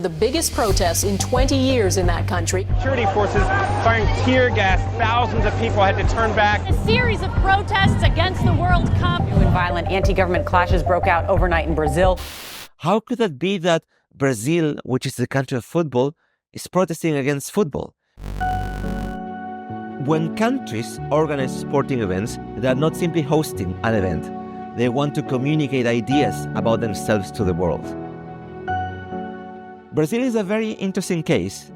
The biggest protests in 20 years in that country. Security forces firing tear gas. Thousands of people had to turn back. A series of protests against the World Cup. When violent anti-government clashes broke out overnight in Brazil. How could it be that Brazil, which is the country of football, is protesting against football? When countries organize sporting events, they are not simply hosting an event. They want to communicate ideas about themselves to the world. Brazil is a very interesting case.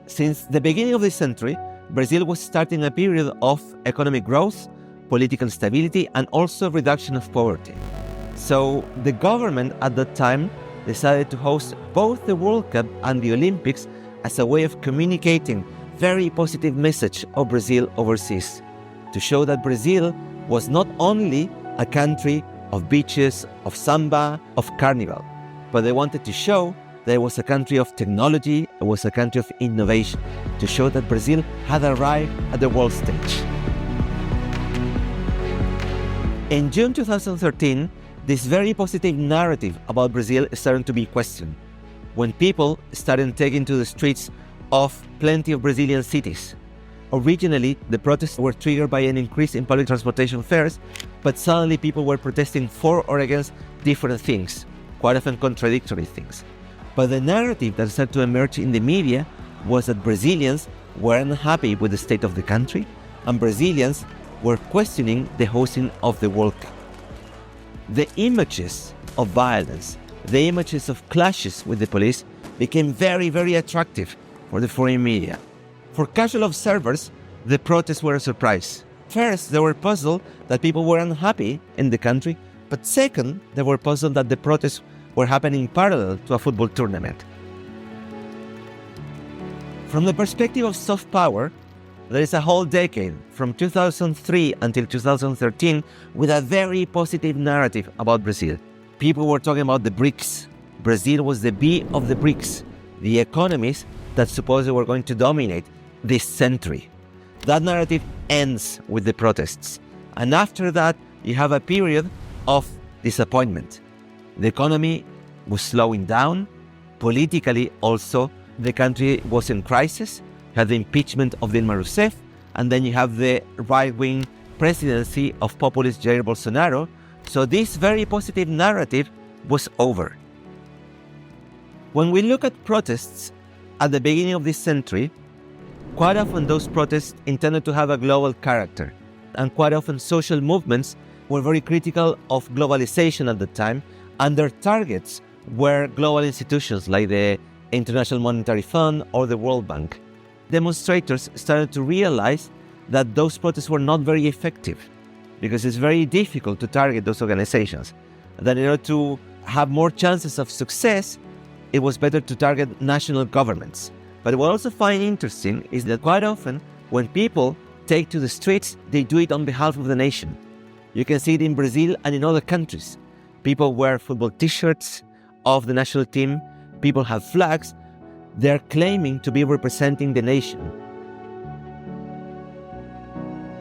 Since the beginning of the century, Brazil was starting a period of economic growth, political stability, and also reduction of poverty. So the government at that time decided to host both the World Cup and the Olympics as a way of communicating very positive message of Brazil overseas, to show that Brazil was not only a country of beaches, of samba, of carnival, but they wanted to show that it was a country of technology, it was a country of innovation, to show that Brazil had arrived at the world stage. In June 2013, this very positive narrative about Brazil started to be questioned, when people started taking to the streets of plenty of Brazilian cities. Originally, the protests were triggered by an increase in public transportation fares, but suddenly people were protesting for or against different things, quite often contradictory things. But the narrative that started to emerge in the media was that Brazilians were unhappy with the state of the country, and Brazilians were questioning the hosting of the World Cup. The images of violence, the images of clashes with the police became very, very attractive for the foreign media. For casual observers, the protests were a surprise. First, they were puzzled that people were unhappy in the country, but second, they were puzzled that the protests were happening parallel to a football tournament. From the perspective of soft power, there is a whole decade, from 2003 until 2013, with a very positive narrative about Brazil. People were talking about the BRICS. Brazil was the B of the BRICS, the economies that supposedly were going to dominate this century. That narrative ends with the protests. And after that, you have a period of disappointment. The economy was slowing down. Politically also, the country was in crisis. You had the impeachment of Dilma Rousseff, and then you have the right-wing presidency of populist Jair Bolsonaro. So this very positive narrative was over. When we look at protests at the beginning of this century, quite often those protests intended to have a global character, and quite often social movements were very critical of globalization at the time, and their targets were global institutions like the International Monetary Fund or the World Bank. Demonstrators started to realize that those protests were not very effective, because it's very difficult to target those organizations. That in order to have more chances of success, it was better to target national governments. But what I also find interesting is that quite often, when people take to the streets, they do it on behalf of the nation. You can see it in Brazil and in other countries. People wear football t-shirts of the national team. People have flags. They're claiming to be representing the nation.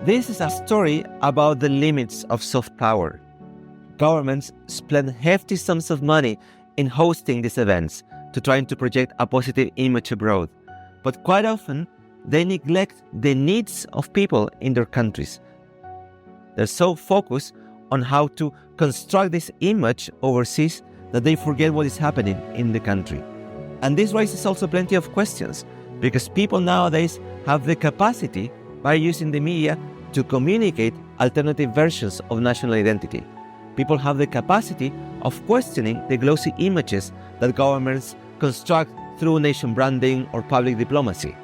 This is a story about the limits of soft power. Governments spend hefty sums of money in hosting these events to try to project a positive image abroad. But quite often, they neglect the needs of people in their countries. They're so focused on how to construct this image overseas that they forget what is happening in the country. And this raises also plenty of questions, because people nowadays have the capacity, by using the media, to communicate alternative versions of national identity. People have the capacity of questioning the glossy images that governments construct through nation branding or public diplomacy.